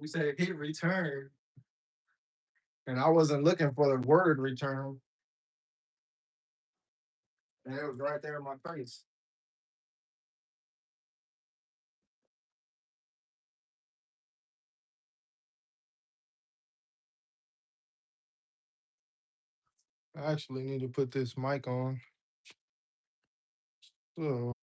We said hit return, and I wasn't looking for the word return, and it was right there in my face. I actually need to put this mic on. So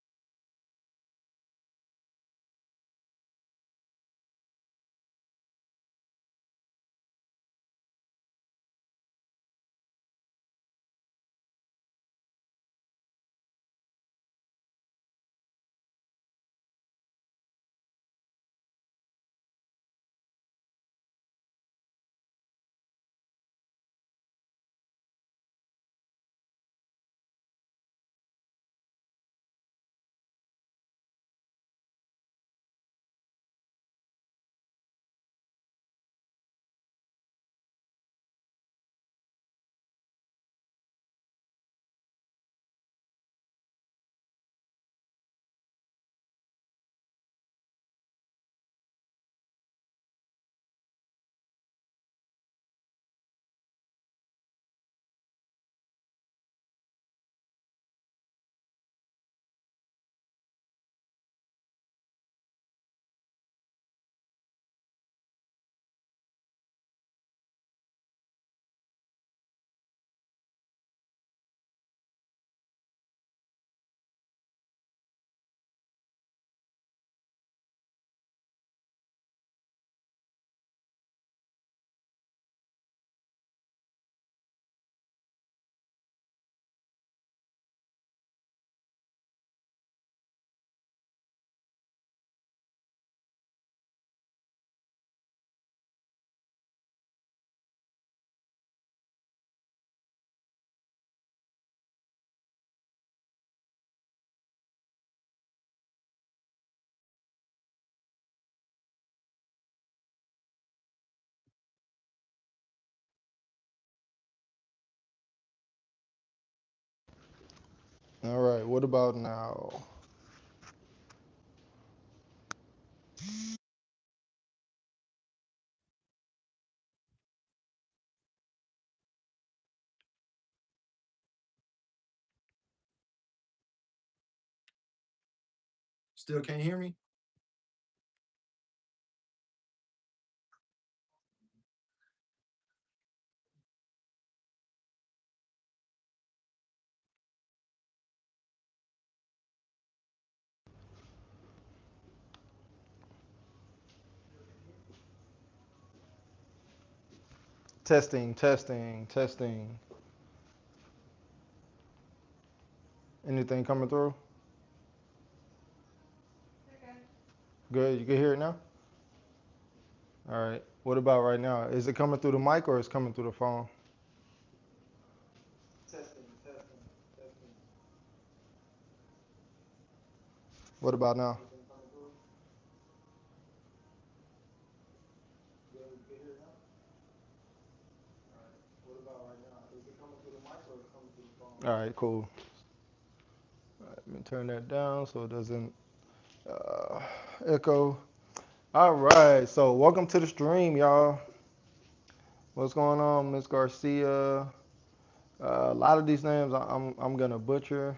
all right, what about now? Still can't hear me? Testing, testing, testing. Anything coming through? Good. You can hear it now? All right. What about right now? Is it coming through the mic or is it coming through the phone? Testing, testing, testing. What about now? Good. You can hear it now? All right. What about right now? Is it coming through the mic or is it coming through the phone? All right, cool. All right, let me turn that down so it doesn't uh, echo. All right, so welcome to the stream, y'all. What's going on, Miss Garcia? A lot of these names I'm gonna butcher.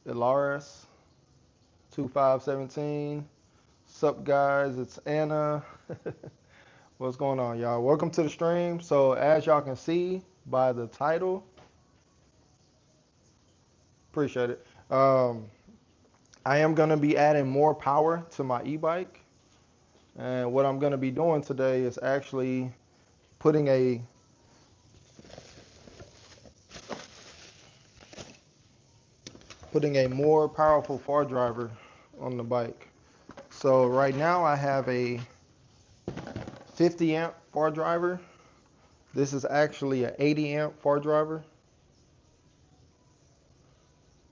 Ilaris, 2517. Sup guys, it's Anna. What's going on, y'all? Welcome to the stream. So as y'all can see by the title, appreciate it. I am gonna be adding more power to my e-bike, and what I'm gonna be doing today is actually putting a more powerful far driver on the bike. So right now I have a 50 amp far driver. This is actually an 80 amp far driver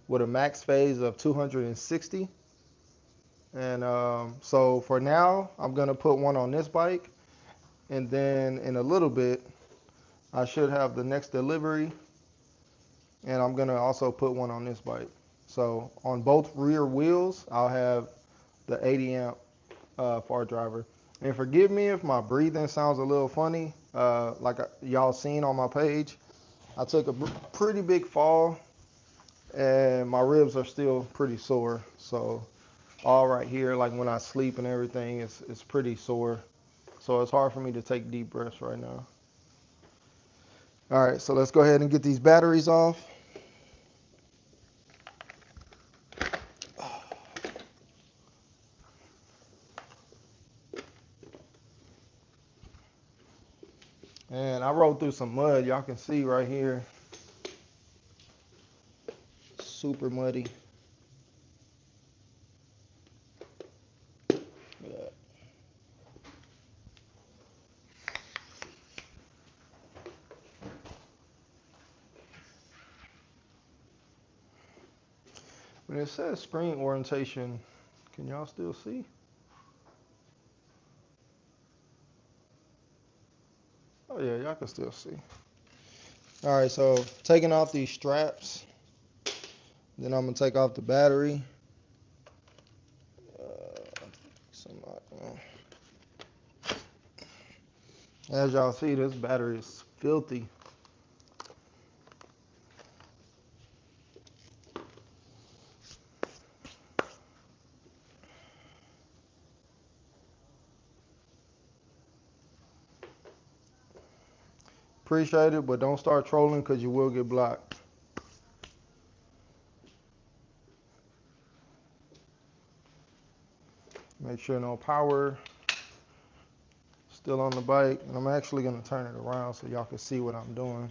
with a max phase of 260. And so for now, I'm gonna put one on this bike, and then in a little bit, I should have the next delivery, and I'm gonna also put one on this bike. So on both rear wheels, I'll have the 80 amp far driver. And forgive me if my breathing sounds a little funny. Like y'all seen on my page, I took a pretty big fall and my ribs are still pretty sore. So all right here, like when I sleep and everything, it's pretty sore. So it's hard for me to take deep breaths right now. All right, so let's go ahead and get these batteries off. And I rode through some mud. Y'all can see right here, super muddy. Yeah. When it says screen orientation, can y'all still see? Oh yeah, y'all can still see. All right, so taking off these straps, then I'm gonna take off the battery. As y'all see, this battery is filthy. Appreciate it, but don't start trolling because you will get blocked. Make sure no power still on the bike. And I'm actually gonna turn it around so y'all can see what I'm doing.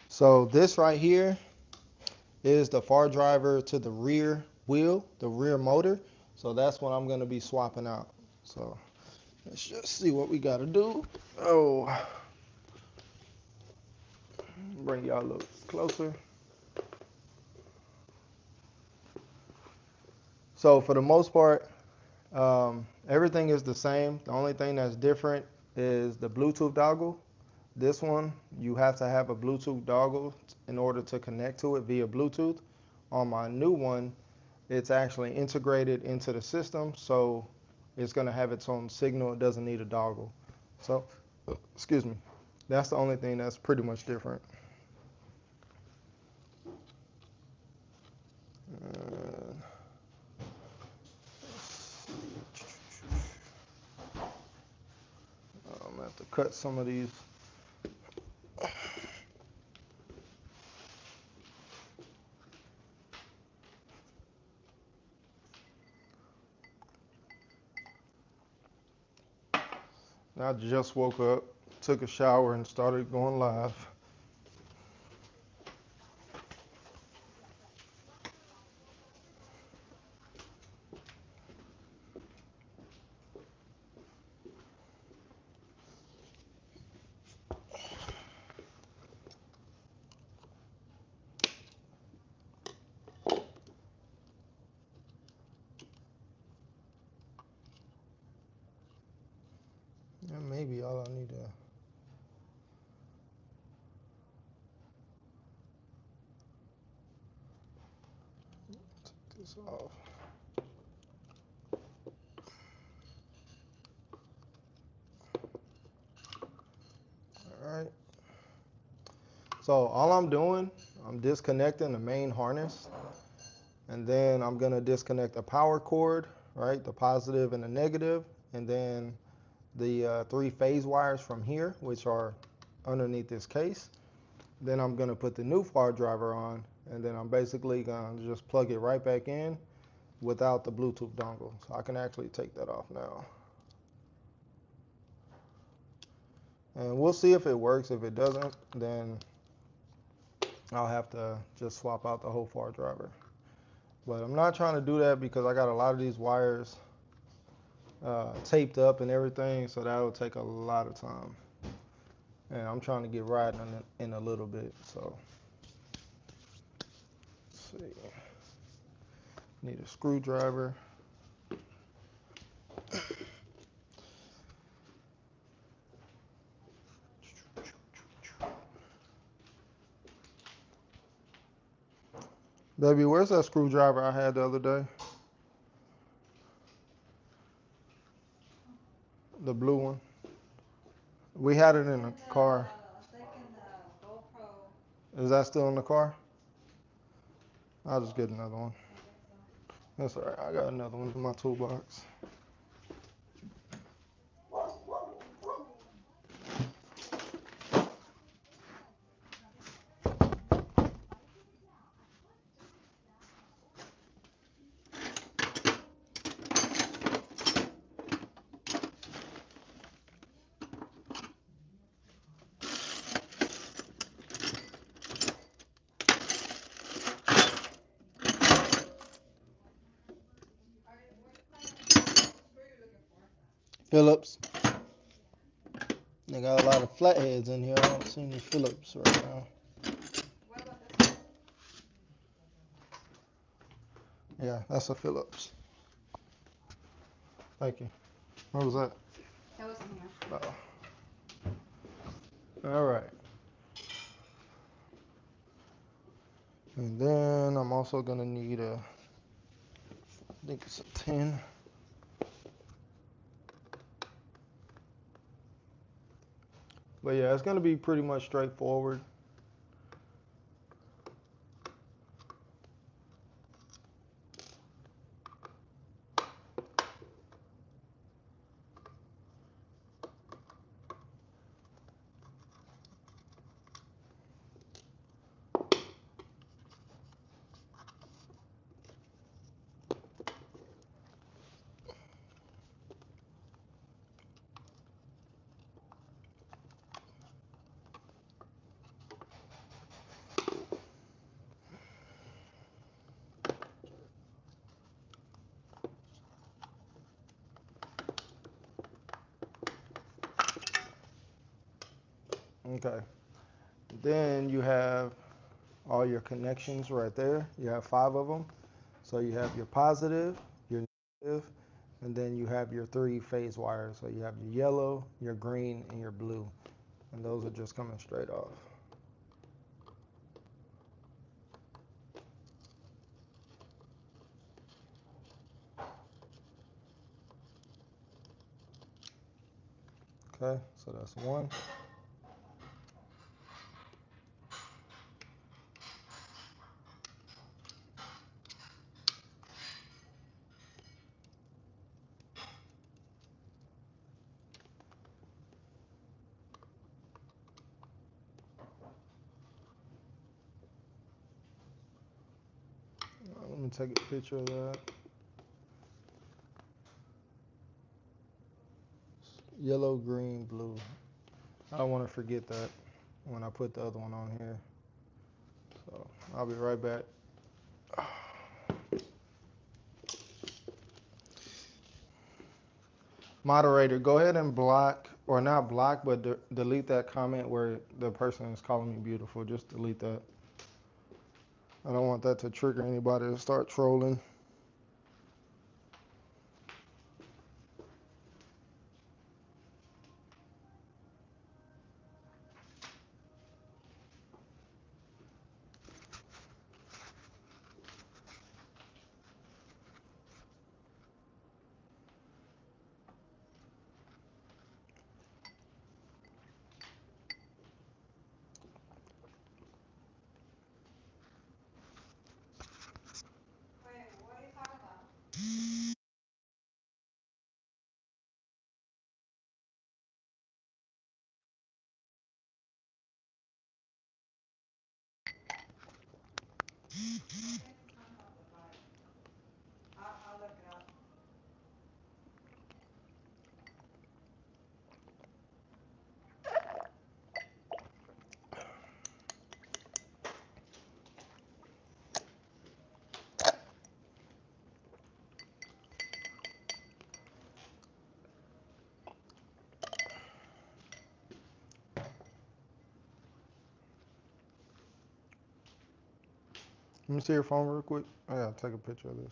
So this right here is the far driver to the rear wheel, the rear motor. So that's what I'm gonna be swapping out. So let's just see what we gotta do. Oh, bring y'all a little closer. So for the most part, everything is the same. The only thing that's different is the Bluetooth dongle. This one, you have to have a Bluetooth dongle in order to connect to it via Bluetooth. On my new one, it's actually integrated into the system, so it's going to have its own signal. It doesn't need a dongle. So, excuse me, that's the only thing that's pretty much different. I'm going to have to cut some of these. I just woke up, took a shower, and started going live. And maybe all I need to take this off. All right. So all I'm doing, I'm disconnecting the main harness, and then I'm gonna disconnect the power cord, right? The positive and the negative, and then the 3-phase wires from here, which are underneath this case. Then I'm gonna put the new far driver on, and then I'm basically gonna just plug it right back in without the Bluetooth dongle. So I can actually take that off now. And we'll see if it works. If it doesn't, then I'll have to just swap out the whole far driver. But I'm not trying to do that because I got a lot of these wires taped up and everything, so that'll take a lot of time. And I'm trying to get riding in a little bit, so let's see. Need a screwdriver. Baby, where's that screwdriver I had the other day? The blue one. We had it in the car. I think in the GoPro. Is that still in the car? I'll just get another one. I think so. That's alright. I got another one in my toolbox. What are you looking for? Phillips. They got a lot of flatheads in here. I don't see any Phillips right now. What about this one? Yeah, that's a Phillips. Thank you. What was that? That was in here. Oh. All right. And then I'm also gonna need I think it's a 10. But yeah, it's gonna be pretty much straightforward. Okay. Then you have all your connections right there. You have 5 of them. So you have your positive, your negative, and then you have your 3 phase wires. So you have your yellow, your green, and your blue. And those are just coming straight off. Okay, so that's 1. Let me take a picture of that. Yellow, green, blue. I don't want to forget that when I put the other one on here. So I'll be right back. Moderator, go ahead and block, or not block, but delete that comment where the person is calling me beautiful. Just delete that. I don't want that to trigger anybody to start trolling. Wait, what are you talking about? I think he's talking about the bike. I'll look it up. Let me see your phone real quick. I gotta take a picture of this.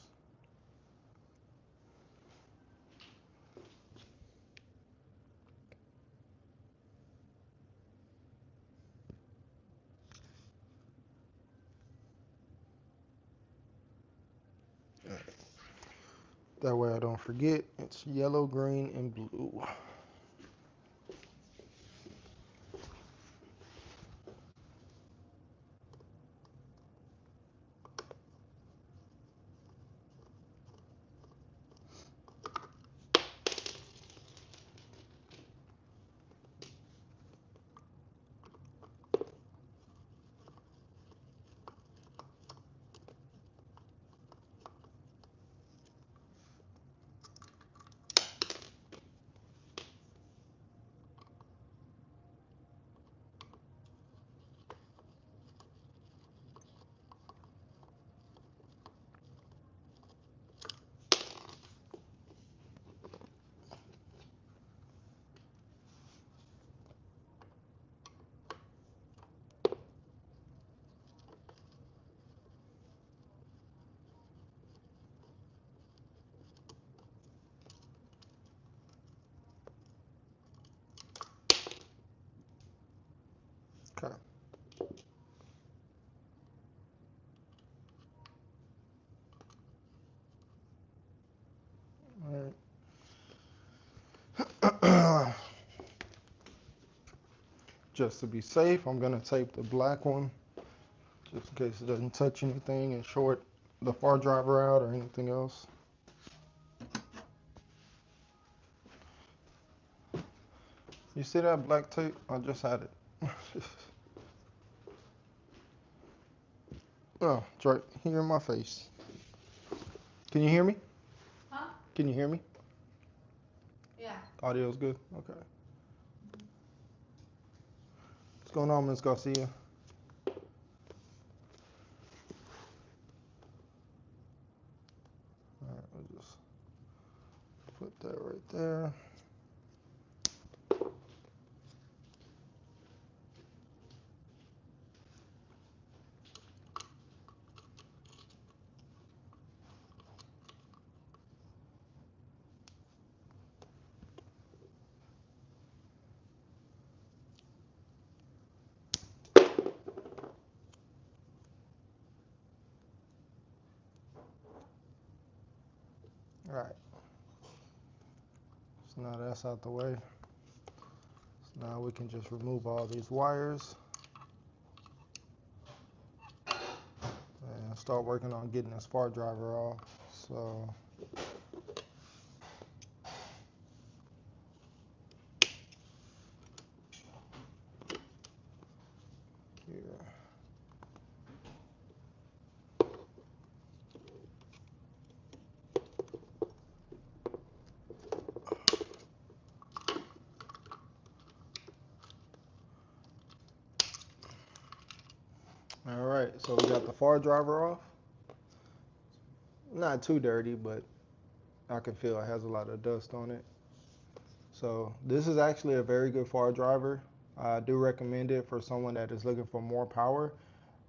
That way I don't forget. It's yellow, green, and blue. Okay. All right. Just to be safe, I'm gonna tape the black one just in case it doesn't touch anything and short the far driver out or anything else. You see that black tape? I just had it. Oh, it's right here in my face. Can you hear me? Huh? Can you hear me? Yeah. Audio's good? Okay. What's going on, Ms. Garcia? All right, we'll just put that right there. All right. So now that's out the way. So now we can just remove all these wires and start working on getting the spark driver off. So here. All right, so we got the far driver off. Not too dirty, but I can feel it has a lot of dust on it. So this is actually a very good far driver. I do recommend it for someone that is looking for more power,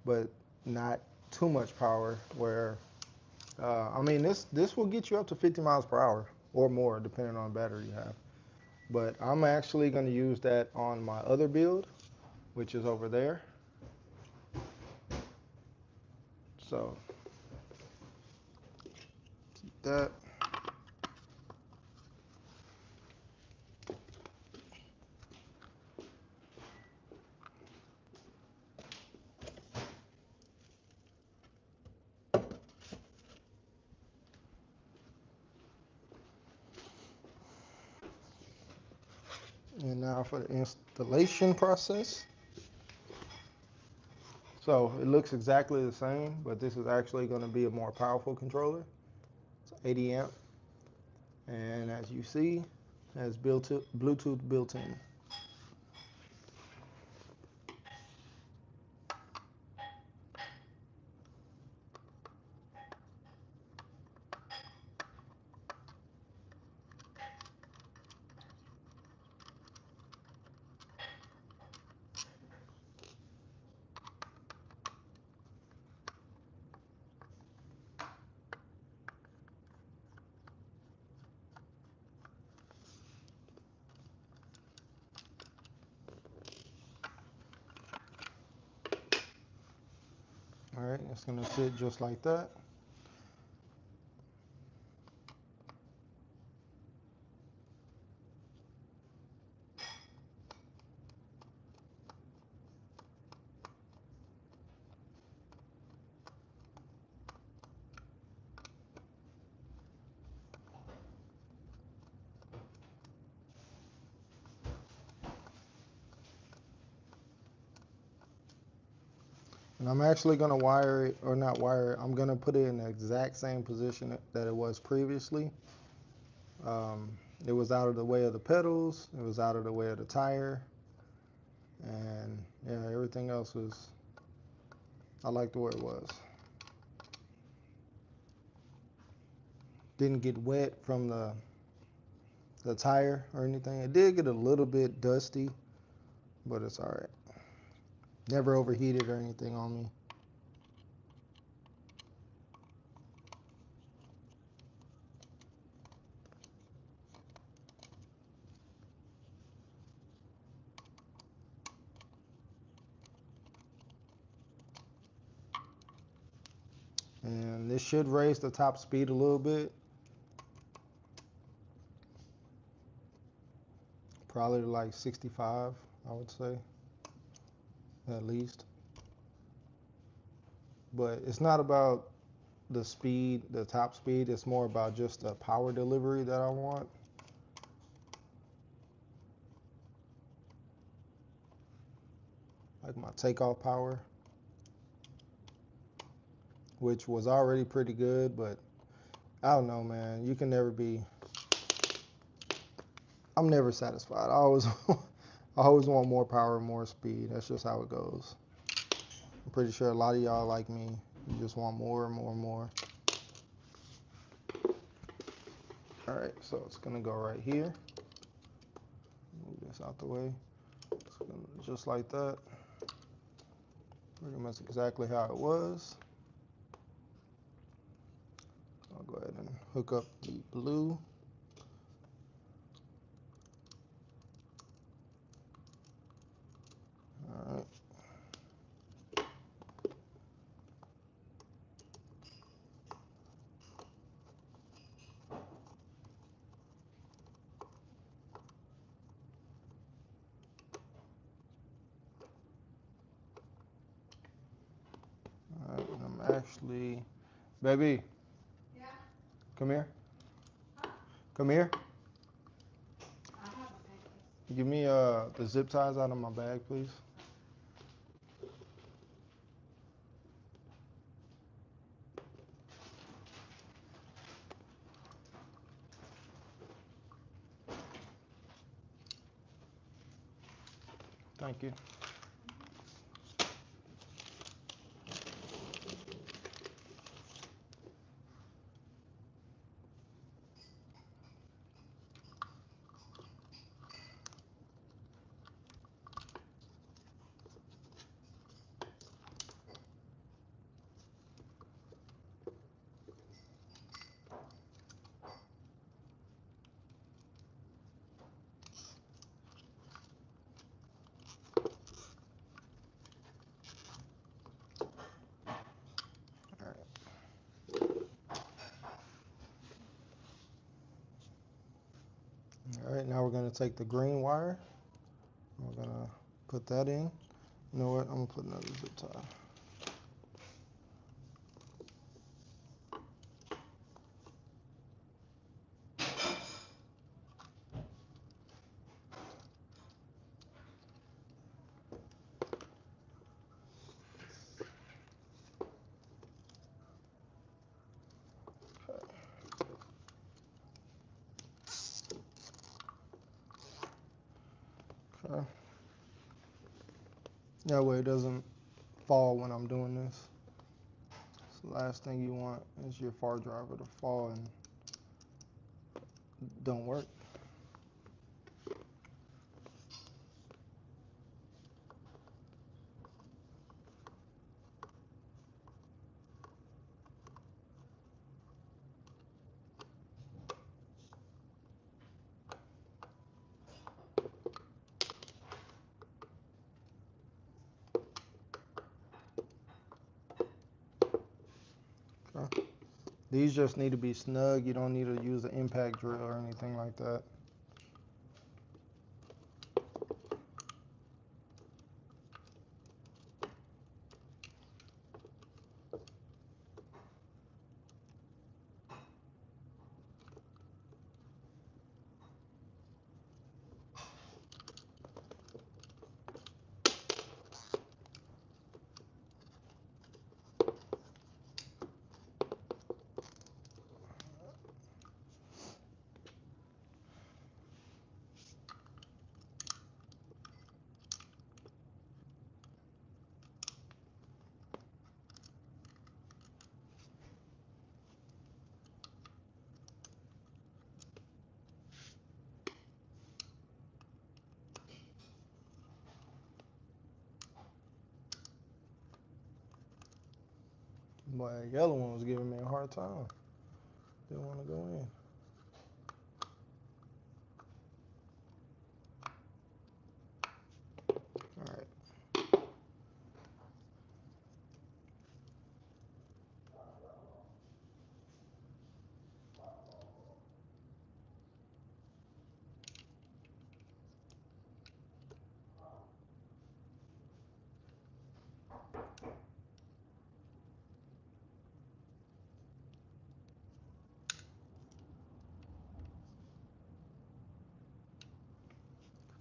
but not too much power. Where I mean, this will get you up to 50 miles per hour or more, depending on the battery you have. But I'm actually going to use that on my other build, which is over there. So keep that. And now for the installation process. So it looks exactly the same, but this is actually going to be a more powerful controller. It's 80 amp, and as you see, it has Bluetooth built in. All right, it's going to sit just like that. And I'm actually gonna wire it, or not wire it, I'm gonna put it in the exact same position that it was previously. It was out of the way of the pedals, it was out of the way of the tire, and yeah, everything else was, I liked where it was. Didn't get wet from the tire or anything. It did get a little bit dusty, but it's all right. Never overheated or anything on me. And this should raise the top speed a little bit. Probably to like 65, I would say, at least. But it's not about the speed, the top speed. It's more about just the power delivery that I want. Like my takeoff power, which was already pretty good, but I don't know, man. You can never be, I'm never satisfied. I always want more power, more speed. That's just how it goes. I'm pretty sure a lot of y'all like me. You just want more and more and more. All right, so it's gonna go right here. Move this out the way. It's gonna, just like that. Pretty much exactly how it was. I'll go ahead and hook up the blue. All right. All right, I'm actually, baby, Yeah? come here. Huh? Come here. I have a pancake. Give me the zip ties out of my bag, please. Thank you. All right. All right, now we're gonna take the green wire. We're gonna put that in. You know what? I'm gonna put another zip tie. Okay. That way it doesn't fall when I'm doing this. So the last thing you want is your far driver to fall and don't work. Okay. These just need to be snug. You don't need to use an impact drill or anything like that. But that yellow one was giving me a hard time. Didn't want to go in. All right.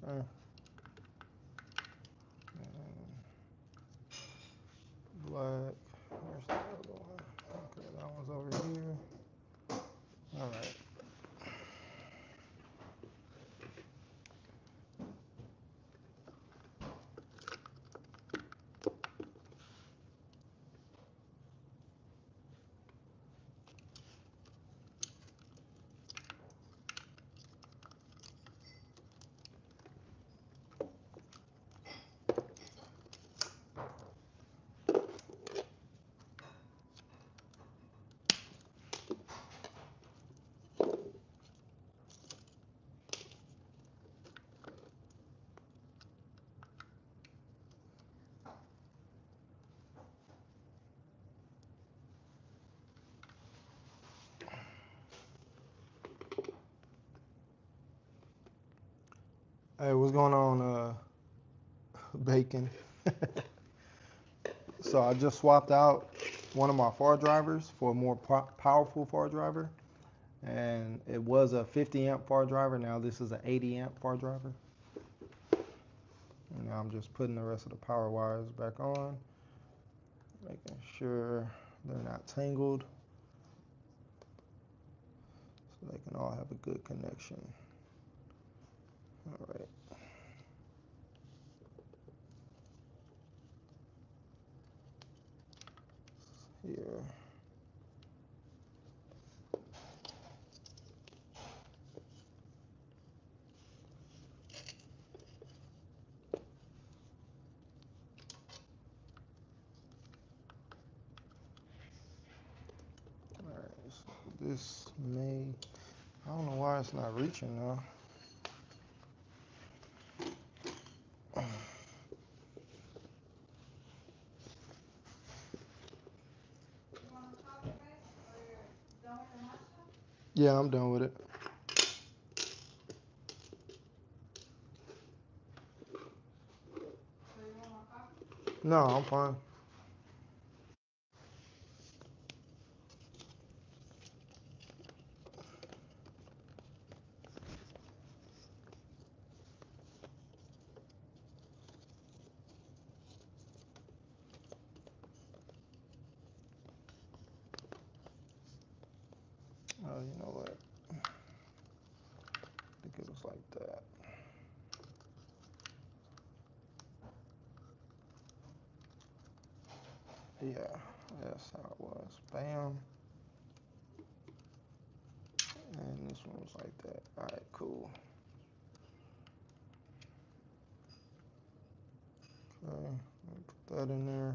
Okay. Black. Where's the other one? Okay, that one's over here. All right. Hey, what's going on, Bacon? So I just swapped out one of my far drivers for a more powerful far driver, and it was a 50 amp far driver. Now this is an 80 amp far driver. And now I'm just putting the rest of the power wires back on, making sure they're not tangled, so they can all have a good connection. All right. Here. All right. So this may. I don't know why it's not reaching now. You want a coffee, babe? Or you're done with your matcha? Yeah, I'm done with it. So you want more coffee? No, I'm fine. Oh, you know what? I think it was like that. Yeah, that's how it was. Bam. And this one was like that. All right, cool. Okay, put that in there.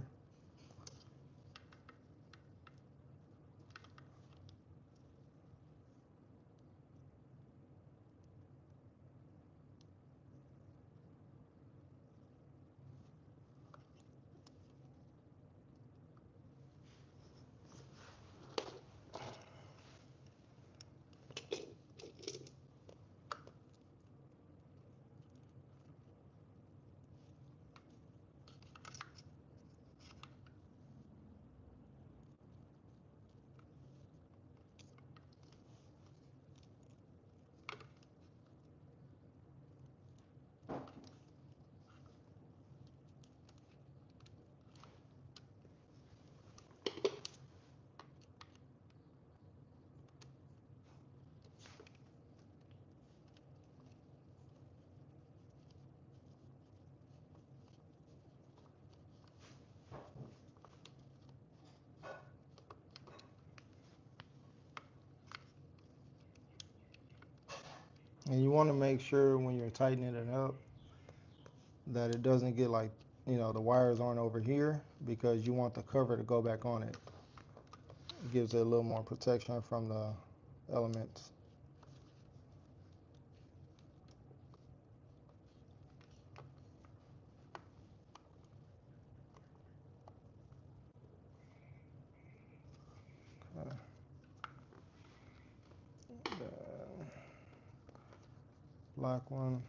And you want to make sure when you're tightening it up that it doesn't get like, the wires aren't over here because you want the cover to go back on it. It gives it a little more protection from the elements. Okay. The black one.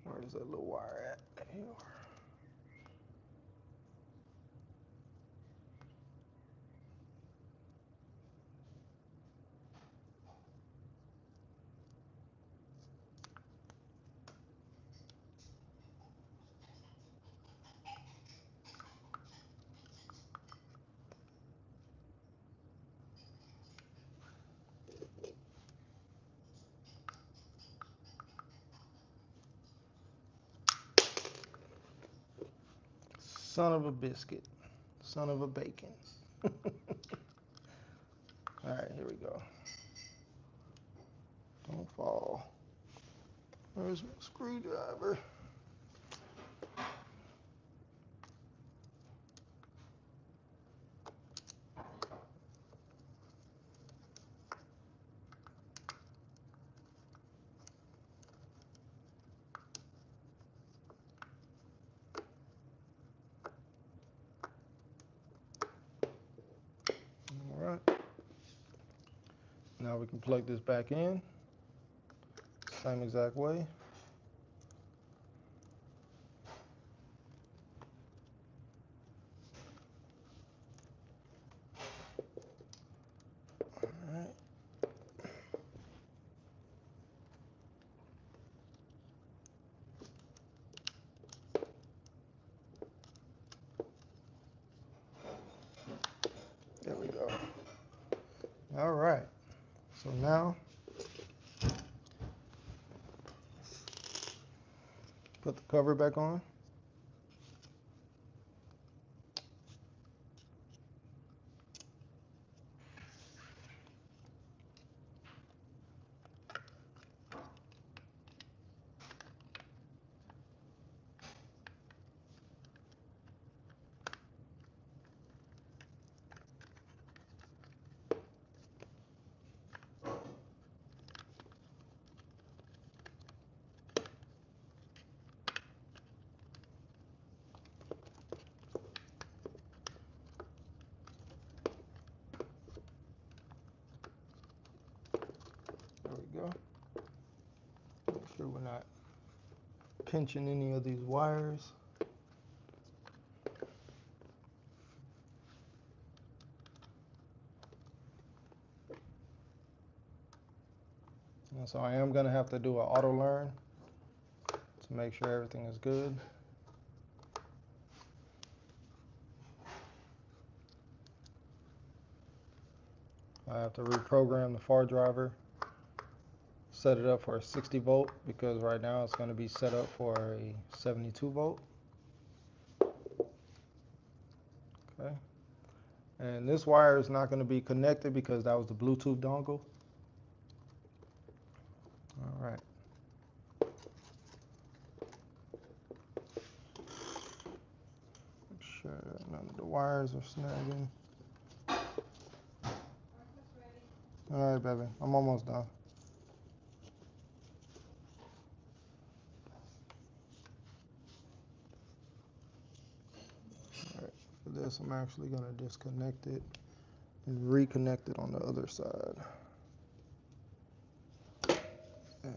Where's that little wire at? Here. Son of a biscuit. Son of a bacon. All right, here we go. Don't fall. Where's my screwdriver? All right. Now we can plug this back in. Same exact way. All right. There we go. All right. So now put the cover back on. There we go. Make sure we're not pinching any of these wires. And so I am going to have to do an auto learn to make sure everything is good. I have to reprogram the far driver, set it up for a 60 volt because right now it's going to be set up for a 72 volt. Okay. And this wire is not going to be connected because that was the Bluetooth dongle. All right. Make sure none of the wires are snagging. Breakfast ready? All right, baby. I'm almost done. All right. For this, I'm actually going to disconnect it and reconnect it on the other side. Yeah.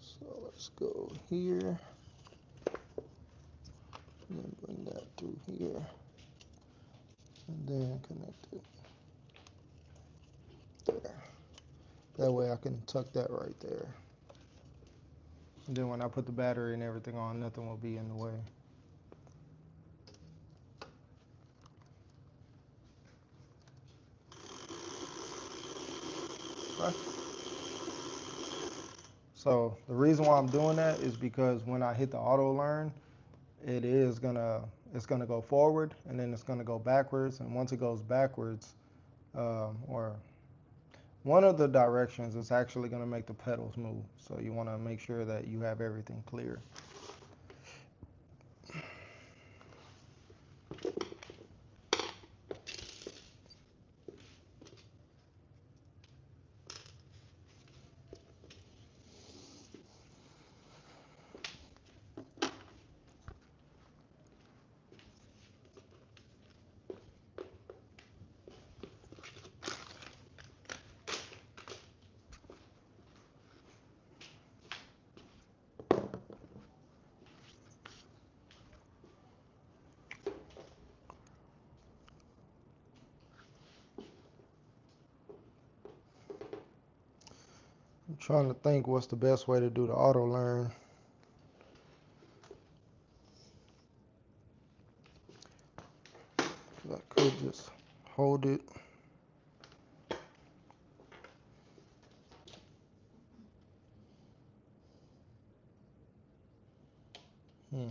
So let's go here. And then bring that through here. And then connect it there. That way I can tuck that right there. And then when I put the battery and everything on, nothing will be in the way. Okay. So the reason why I'm doing that is because when I hit the auto learn, it's gonna go forward and then it's gonna go backwards. And once it goes backwards, or One of the directions is actually going to make the pedals move. So you want to make sure that you have everything clear. I'm trying to think what's the best way to do the auto learn. I could just hold it. Hmm.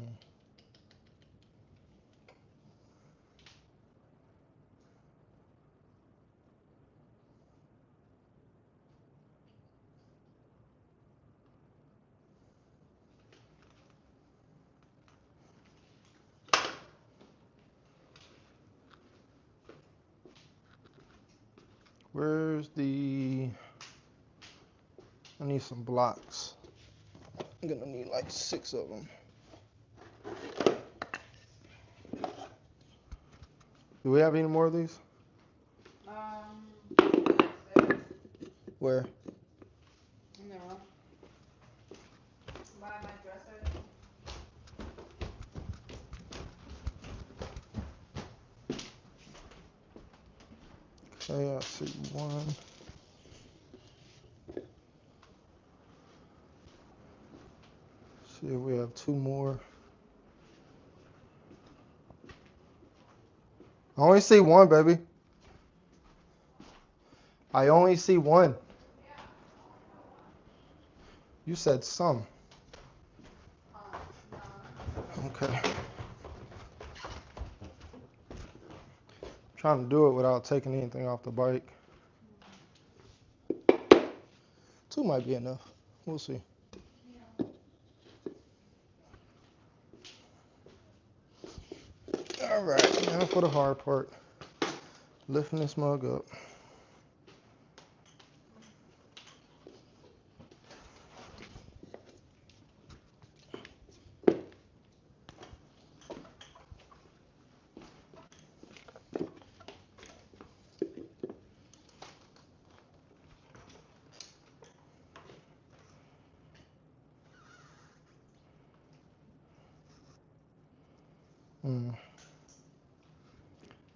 Where's the... I need some blocks. I'm gonna need like 6 of them. Do we have any more of these? Upstairs Where? in the room by my dresser. Okay, I see one. See if we have 2 more. I only see one, baby. I only see one. You said some. No. Okay. Trying to do it without taking anything off the bike. 2 might be enough. We'll see. Yeah. All right, now for the hard part. Lifting this mug up.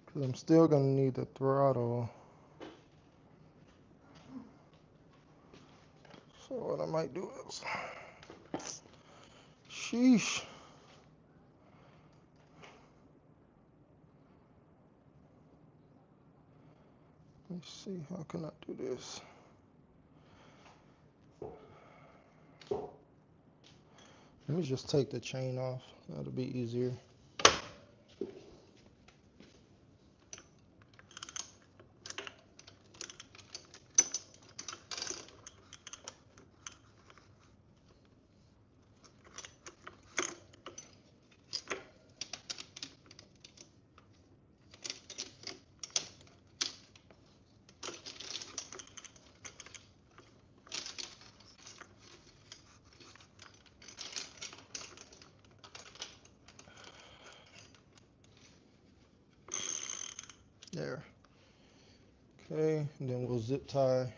Because I'm still going to need the throttle. So what I might do is... Sheesh. Let's see, how can I do this? Let me just take the chain off. That'll be easier. There. Okay, and then we'll zip tie.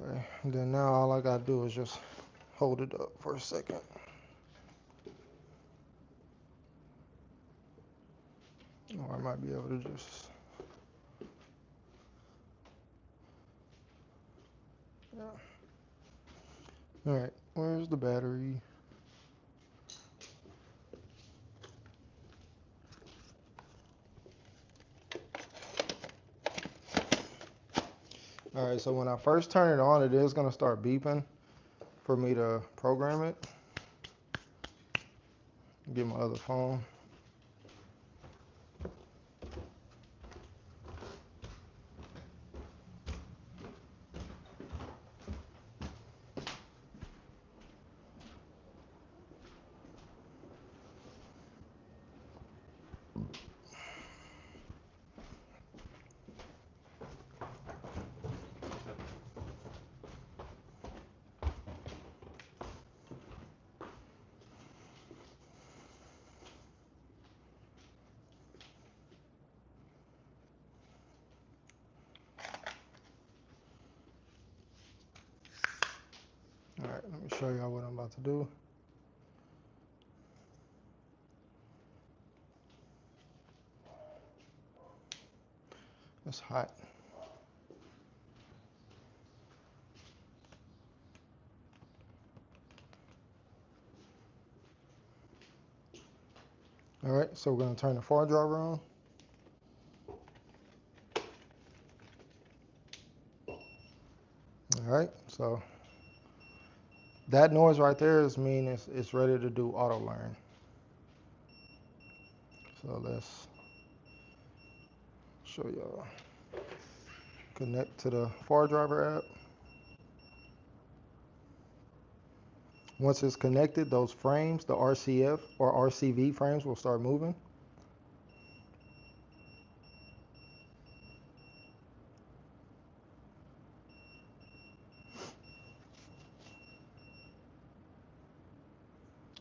Okay, and then now all I gotta do is just hold it up for a second. Or I might be able to just... Yeah. All right, where's the battery? All right, so when I first turn it on, it is gonna start beeping for me to program it. Get my other phone. All right, let me show y'all what I'm about to do. It's hot. All right, so we're gonna turn the far driver on. All right, so that noise right there is mean it's ready to do auto learn. So let's show y'all. Connect to the far driver app. Once it's connected, those frames, the RCF or RCV frames will start moving.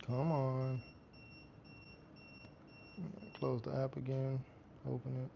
Come on. Close the app again. Open it.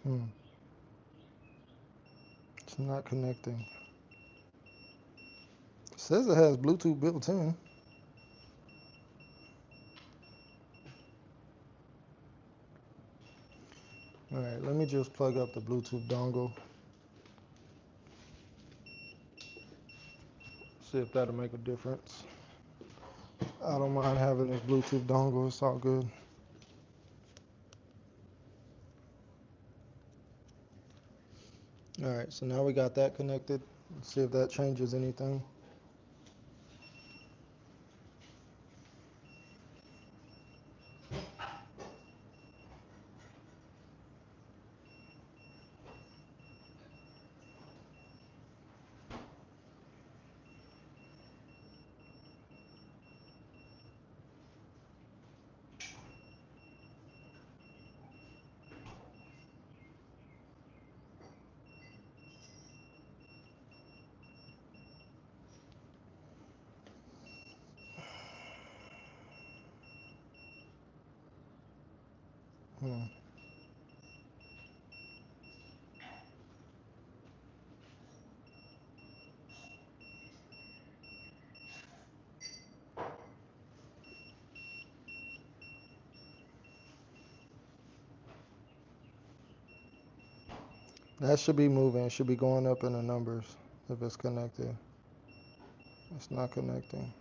Hmm. It's not connecting. It says it has Bluetooth built in. All right, let me just plug up the Bluetooth dongle. See if that'll make a difference. I don't mind having this Bluetooth dongle. It's all good. All right, so now we got that connected. Let's see if that changes anything. Hmm. That should be moving. It should be going up in the numbers if it's connected. It's not connecting.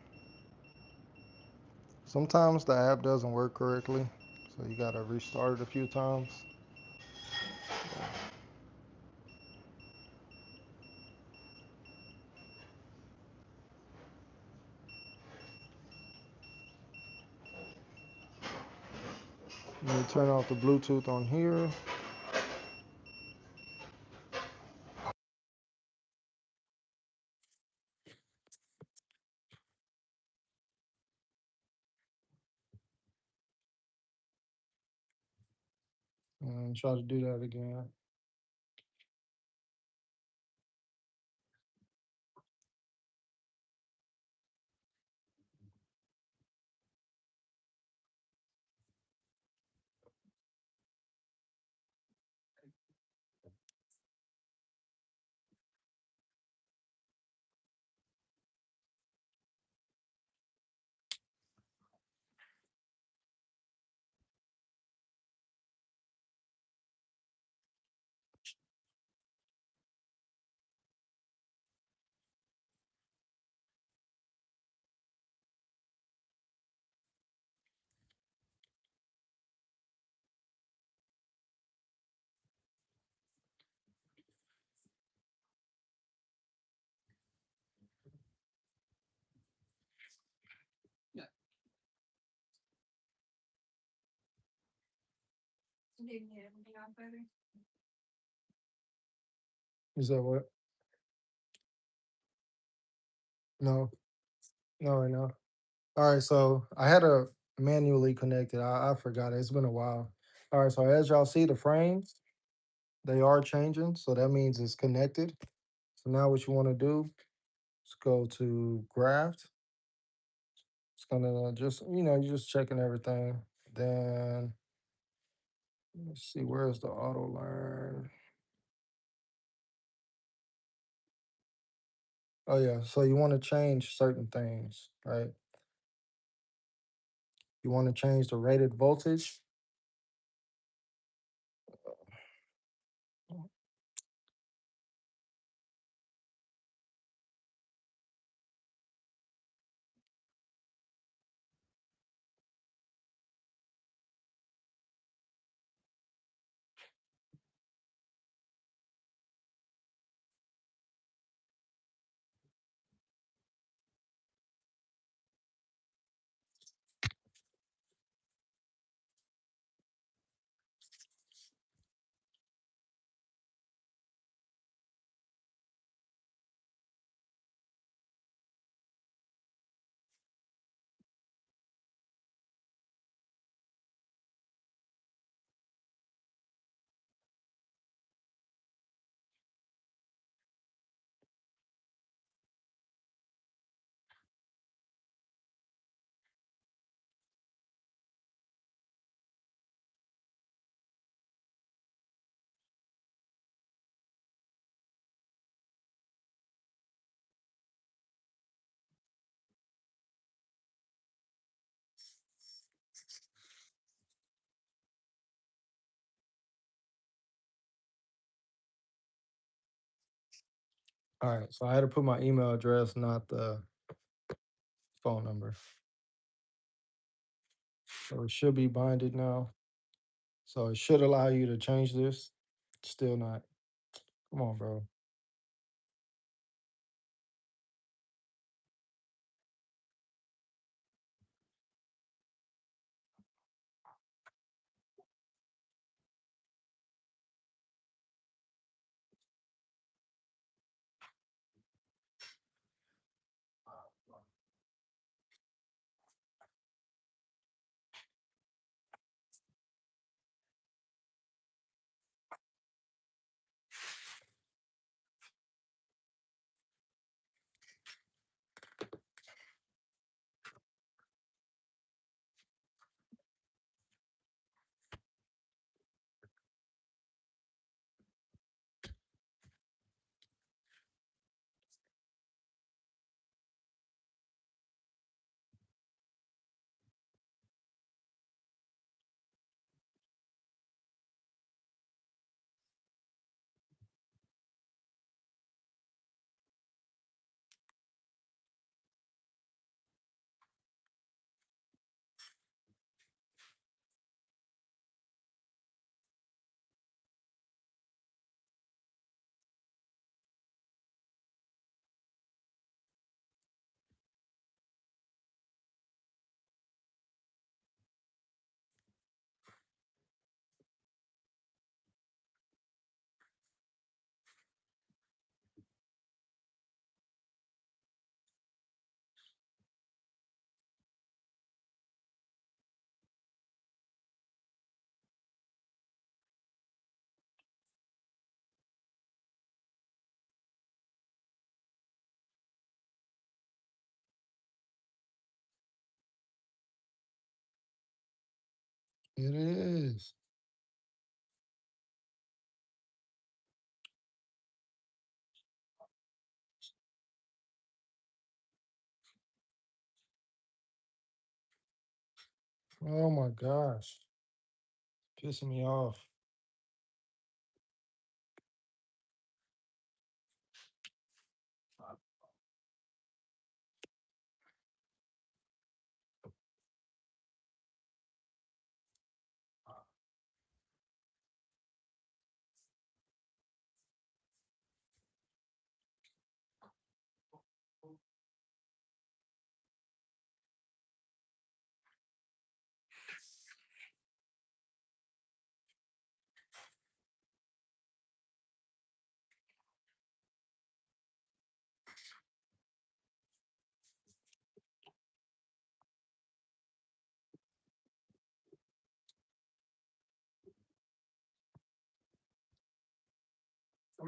Sometimes the app doesn't work correctly, so you gotta restart it a few times. Let me turn off the Bluetooth on here. And try to do that again. Is that what? No, no, right now. All right, so I had to manually connect it. I forgot it. It's been a while. All right, so as y'all see, the frames they are changing, so that means it's connected. So now what you want to do is go to graft. It's gonna just you're just checking everything. Then let's see where's the auto learn. Oh yeah, so you want to change certain things, right? You want to change the rated voltage. All right, so I had to put my email address, not the phone number. So it should be binded now. So it should allow you to change this. Still not. Come on, bro. It is. Oh my gosh. Pissing me off.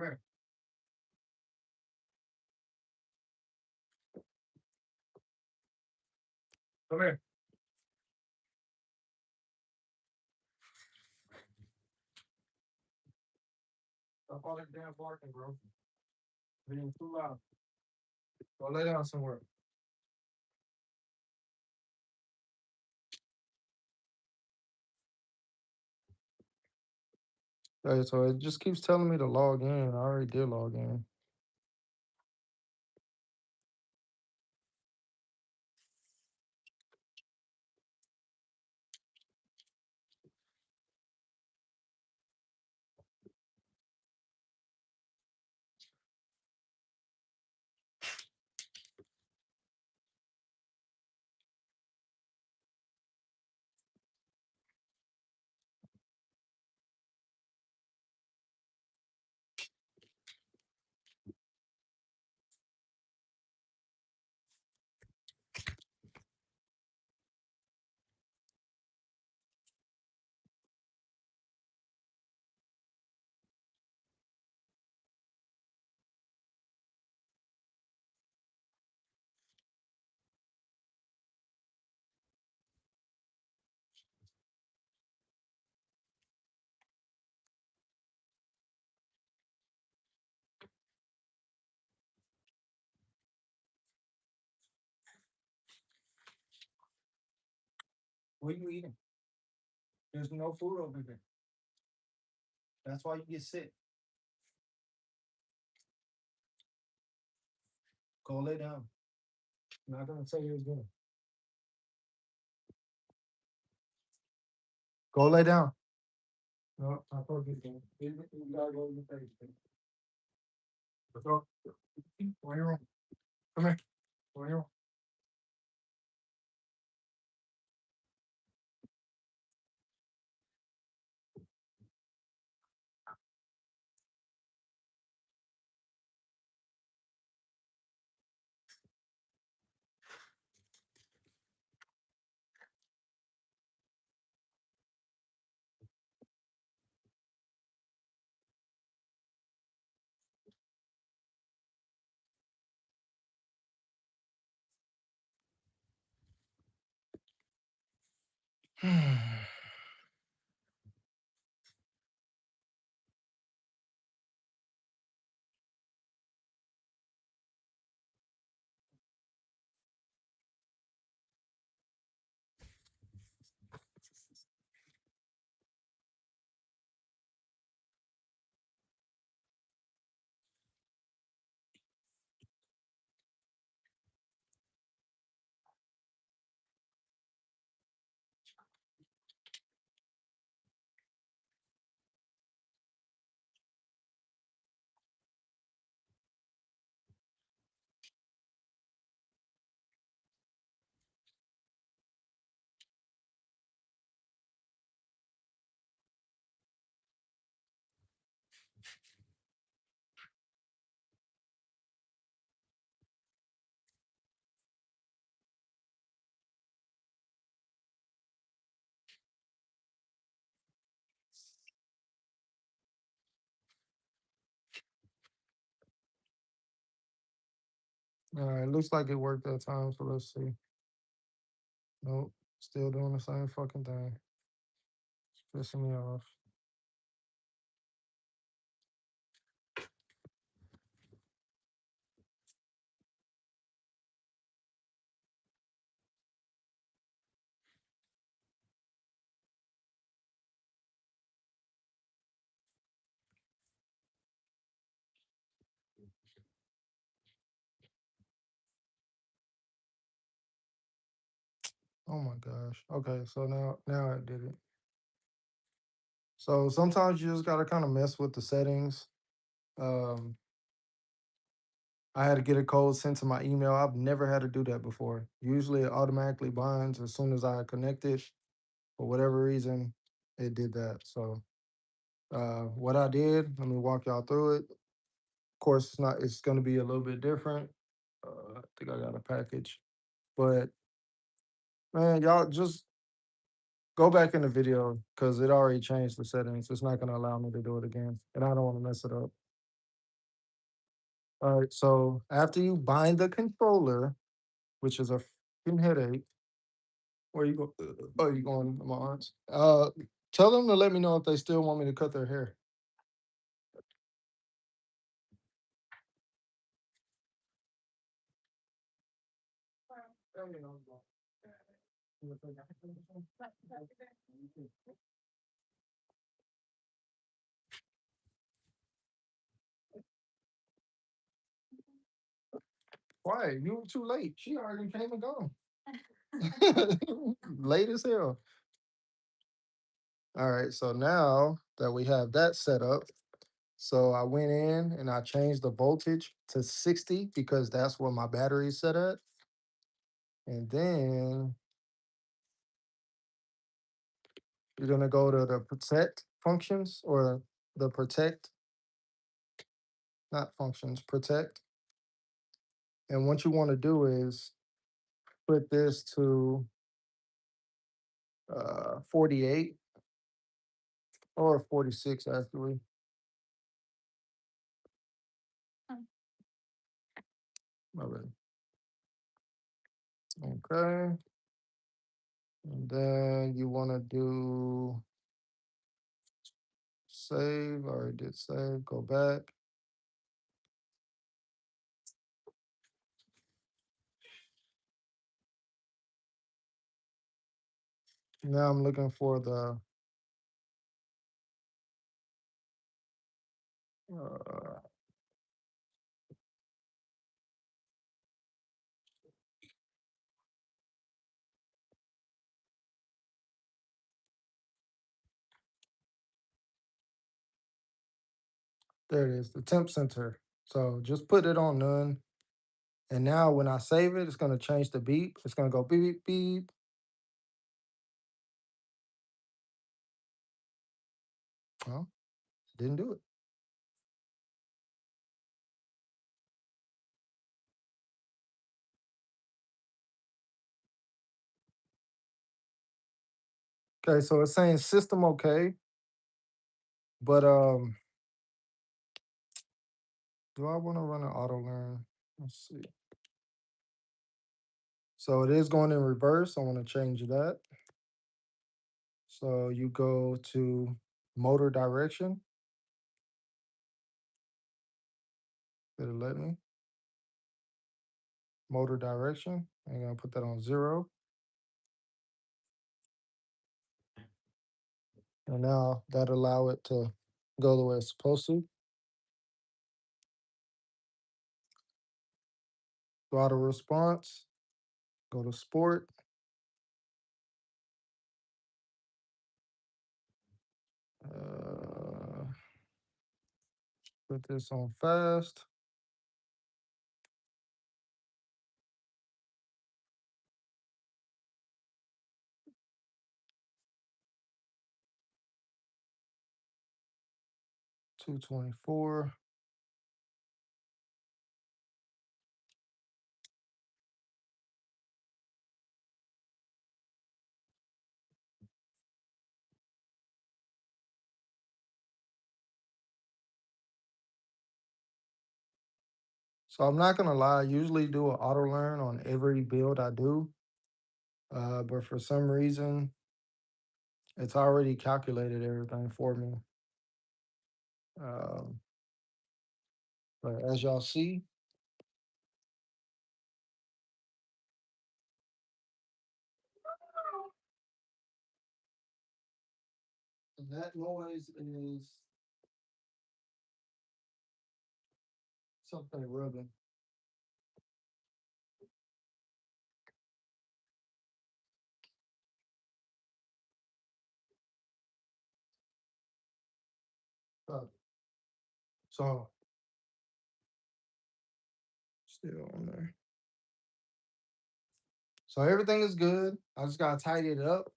Come here. Come here. Stop all that damn barking, bro. Being too loud. Go lay down somewhere. Hey, so it just keeps telling me to log in. I already did log in. What are you eating? There's no food over there. That's why you get sick. Go lay down. I'm not gonna tell you again. Go lay down. No, I told you again. You gotta go to the face. Let's go. Go in your room. Come here. Go in your room. All right, looks like it worked that time, so let's see. Nope, still doing the same fucking thing. It's pissing me off. Oh my gosh. Okay, so now I did it. So sometimes you just gotta kind of mess with the settings. Um, I had to get a code sent to my email. I've never had to do that before. Usually it automatically binds as soon as I connect it. For whatever reason, it did that. So what I did, let me walk y'all through it. Of course, it's gonna be a little bit different. I think I got a package. But man, y'all just go back in the video because it already changed the settings. It's not gonna allow me to do it again. And I don't want to mess it up. All right. So after you bind the controller, which is a freaking headache, where you go? Oh, you going to my aunts? Tell them to let me know if they still want me to cut their hair. Why? You were too late. She already came and gone. Late as hell. All right. So now that we have that set up, so I went in and I changed the voltage to 60 because that's what my battery is set at. And then you're gonna go to the protect functions or the protect, not functions, protect. And what you want to do is put this to 48 or 46 actually. My bad. Okay. And then you want to do save. I already did save. Go back. Now I'm looking for the uh, there it is, the temp center. So just put it on none. And now when I save it, it's gonna change the beep. It's gonna go beep beep beep. Oh, didn't do it. Okay, so it's saying system okay, but do I want to run an auto learn? Let's see. So it is going in reverse. I want to change that. So you go to motor direction. Did it let me? Motor direction. I'm gonna put that on 0. And now that allow it to go the way it's supposed to. Throttle response. Go to sport. Uh, put this on fast. 224. So I'm not gonna lie, I usually do an auto learn on every build I do. But for some reason, it's already calculated everything for me. Um, but as y'all see, that noise is something rubbing. Uh, So still on there. So everything is good. I just gotta tidy it up.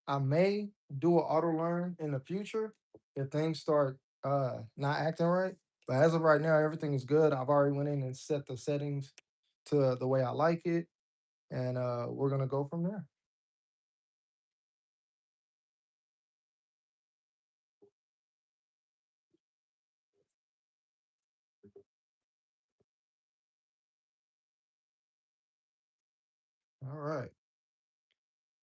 I may do an auto learn in the future if things start not acting right. But as of right now, everything is good. I've already went in and set the settings to the way I like it, and we're gonna go from there. right.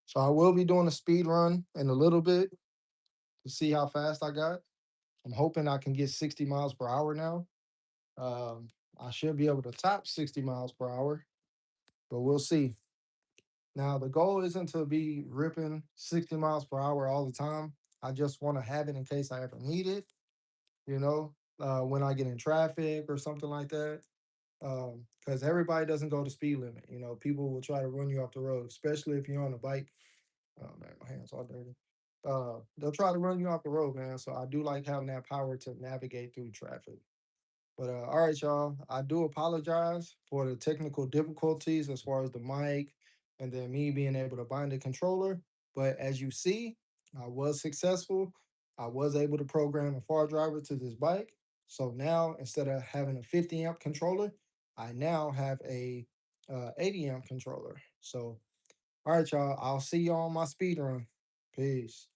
So I will be doing a speed run in a little bit to see how fast I got. I'm hoping I can get 60 miles per hour now. Um, I should be able to top 60 miles per hour, but we'll see. Now, the goal isn't to be ripping 60 miles per hour all the time. I just want to have it in case I ever need it, you know, when I get in traffic or something like that. Because everybody doesn't go the speed limit. You know, people will try to run you off the road, especially if you're on a bike. Oh man, my hands all dirty. They'll try to run you off the road, man. So I do like having that power to navigate through traffic. But all right, y'all. I do apologize for the technical difficulties as far as the mic and then me being able to bind the controller. But as you see, I was successful. I was able to program a far driver to this bike. So now instead of having a 50 amp controller, I now have a 80 amp controller. So all right, y'all. I'll see y'all on my speed run. Peace.